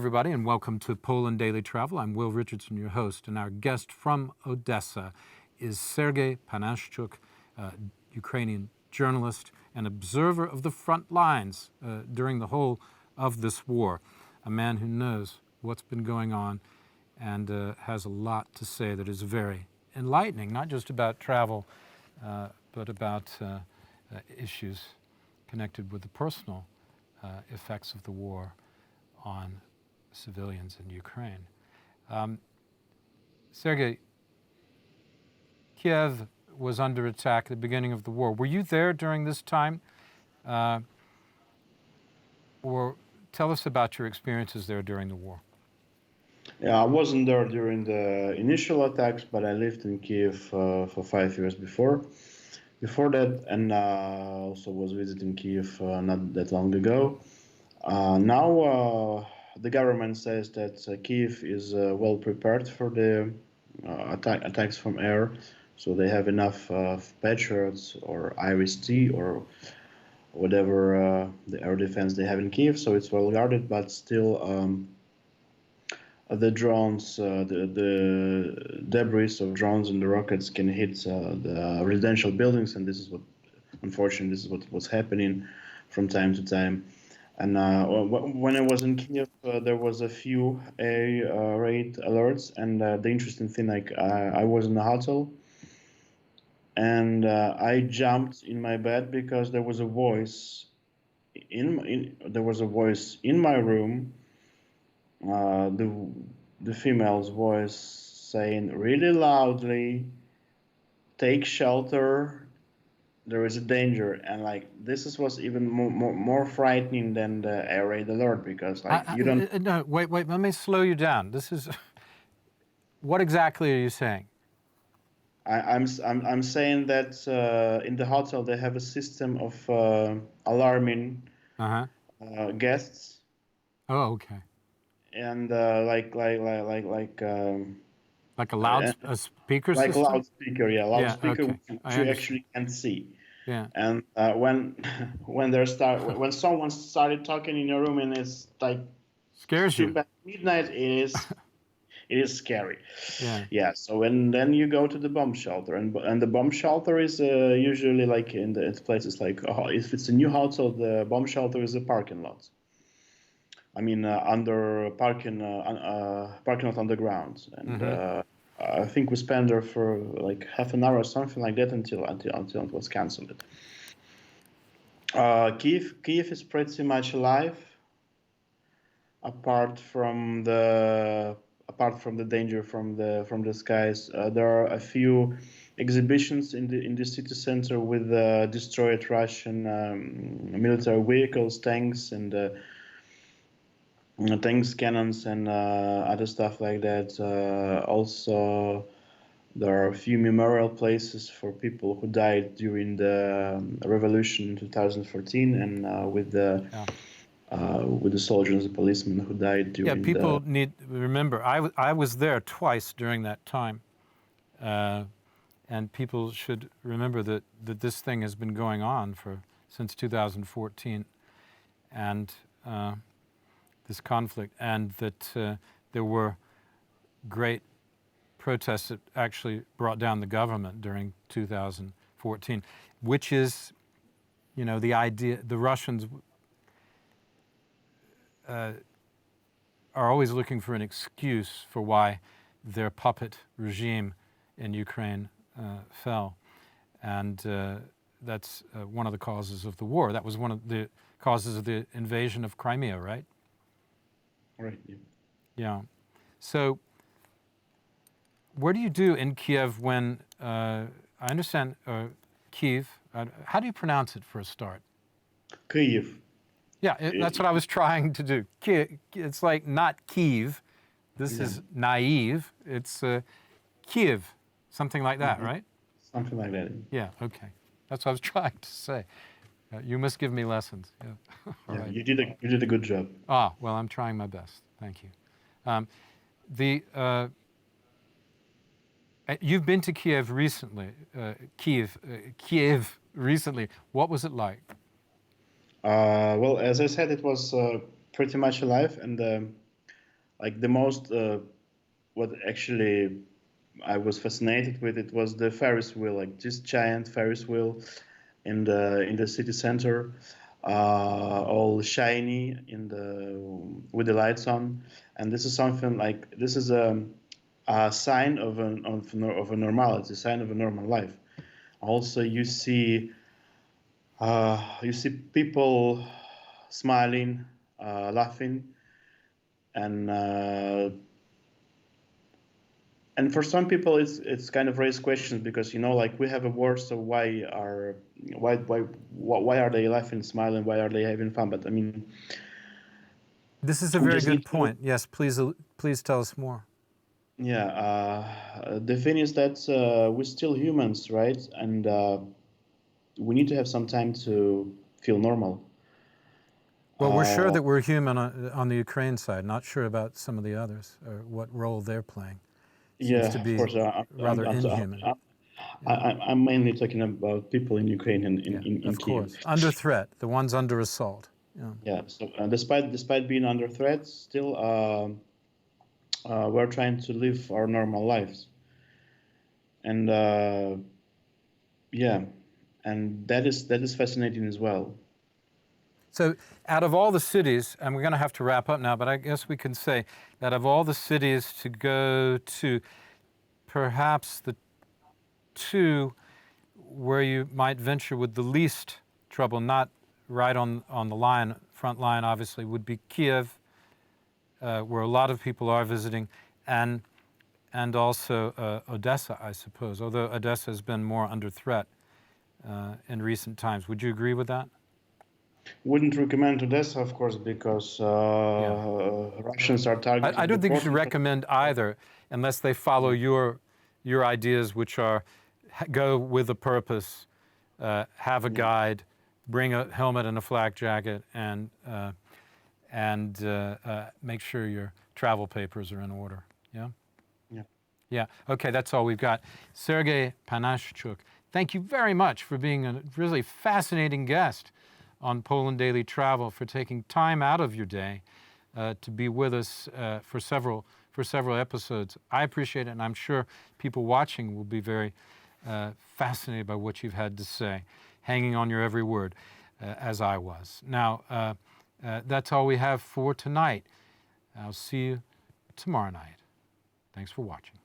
everybody, and welcome to Poland Daily Travel. I'm Will Richardson, your host, and our guest from Odessa is Sergei Panashchuk, Ukrainian journalist and observer of the front lines during the whole of this war, a man who knows what's been going on and has a lot to say that is very enlightening, not just about travel, but about issues connected with the personal effects of the war on civilians in Ukraine. Sergei, Kiev was under attack at the beginning of the war. Were you there during this time? Or tell us about your experiences there during the war. Yeah, I wasn't there during the initial attacks, but I lived in Kiev for 5 years before that, and also was visiting Kiev not that long ago. Now the government says that Kiev is well prepared for the attacks from air, so they have enough Patriots or Iris-T or whatever the air defense they have in Kiev, so it's well guarded, but still the drones, the debris of drones and the rockets can hit the residential buildings, and this is what, unfortunately, this is what's happening from time to time. And when I was in Kiev, there was a few air raid alerts, and the interesting thing, like I was in a hotel, and I jumped in my bed because there was a voice in my room, the female's voice saying really loudly, "Take shelter. There is a danger." And like this was even more frightening than the air raid alert, because like you don't. No, wait. Let me slow you down. This is what exactly are you saying? I'm saying that in the hotel they have a system of alarming guests. Oh, okay. And like a loudspeaker like system? a loudspeaker, yeah, loudspeaker, okay. which you actually can't see. Yeah. And when someone started talking in your room and it's like scares you at midnight, it is scary. Yeah. Yeah. So then you go to the bomb shelter, and the bomb shelter is usually like in the places like if it's a new hotel, the bomb shelter is a parking lot. I mean, under parking lot underground, and I think we spent there for like half an hour or something like that until it was cancelled. Kiev is pretty much alive, apart from the danger from the skies. There are a few exhibitions in the city center with destroyed Russian military vehicles, tanks, and tanks, cannons, and other stuff like that. Also, there are a few memorial places for people who died during the revolution in 2014, and with the soldiers and policemen who died during. Yeah, people need to remember. I was there twice during that time, and people should remember that this thing has been going on since 2014, and this conflict, and that there were great protests that actually brought down the government during 2014, which is, the idea. The Russians are always looking for an excuse for why their puppet regime in Ukraine fell, and that's one of the causes of the war. That was one of the causes of the invasion of Crimea, right? Right. Yeah. So, what do you do in Kiev when I understand Kiev? How do you pronounce it for a start? Kiev. Yeah, that's what I was trying to do. It's like not Kiev. This is naive. It's Kiev, something like that, right? Something like that. Yeah. Okay. That's what I was trying to say. You must give me lessons. Yeah. Yeah, right. you did a good job. Well, I'm trying my best. Thank you. You've been to Kiev recently. Kiev recently. What was it like? Well, as I said, it was pretty much alive, and like the most what actually I was fascinated with it was the Ferris wheel, like this giant Ferris wheel in the city center, all shiny in the with the lights on, and this is something like this is a sign of a normality, a sign of a normal life. Also, you see people smiling, laughing, and for some people it's kind of raised questions because like we have a war, so why are they laughing, smiling, why are they having fun? But I mean, This is a we very just good need to. point. Yes, please tell us more. Yeah, the thing is that we're still humans, right? And we need to have some time to feel normal. Well, we're sure Uh, that we're human on the Ukraine side, not sure about some of the others or what role they're playing. Seems to yeah, of be course. rather inhuman. Yeah, I'm mainly talking about people in Ukraine and yeah, in of Kiev. course. Under threat, the ones under assault. Yeah. Yeah. So despite being under threat, still we're trying to live our normal lives, and yeah, and that is fascinating as well. So, out of all the cities, and we're going to have to wrap up now, but I guess we can say that of all the cities to go to, perhaps the two where you might venture with the least trouble, not right on the line, front line, obviously, would be Kiev, where a lot of people are visiting, and also Odessa, I suppose, although Odessa has been more under threat in recent times. Would you agree with that? Wouldn't recommend Odessa, of course, because Yeah. Russians are I targeting the don't think you port should recommend either unless they follow your ideas, which are go with a purpose, have a Yeah, guide, bring a helmet and a flak jacket, and make sure your travel papers are in order. Yeah? yeah. Yeah. Okay, that's all we've got. Sergei Panashchuk, thank you very much for being a really fascinating guest on Poland Daily Travel, for taking time out of your day to be with us for several episodes. I appreciate it, and I'm sure people watching will be very fascinated by what you've had to say, hanging on your every word, as I was. Now, that's all we have for tonight. I'll see you tomorrow night. Thanks for watching.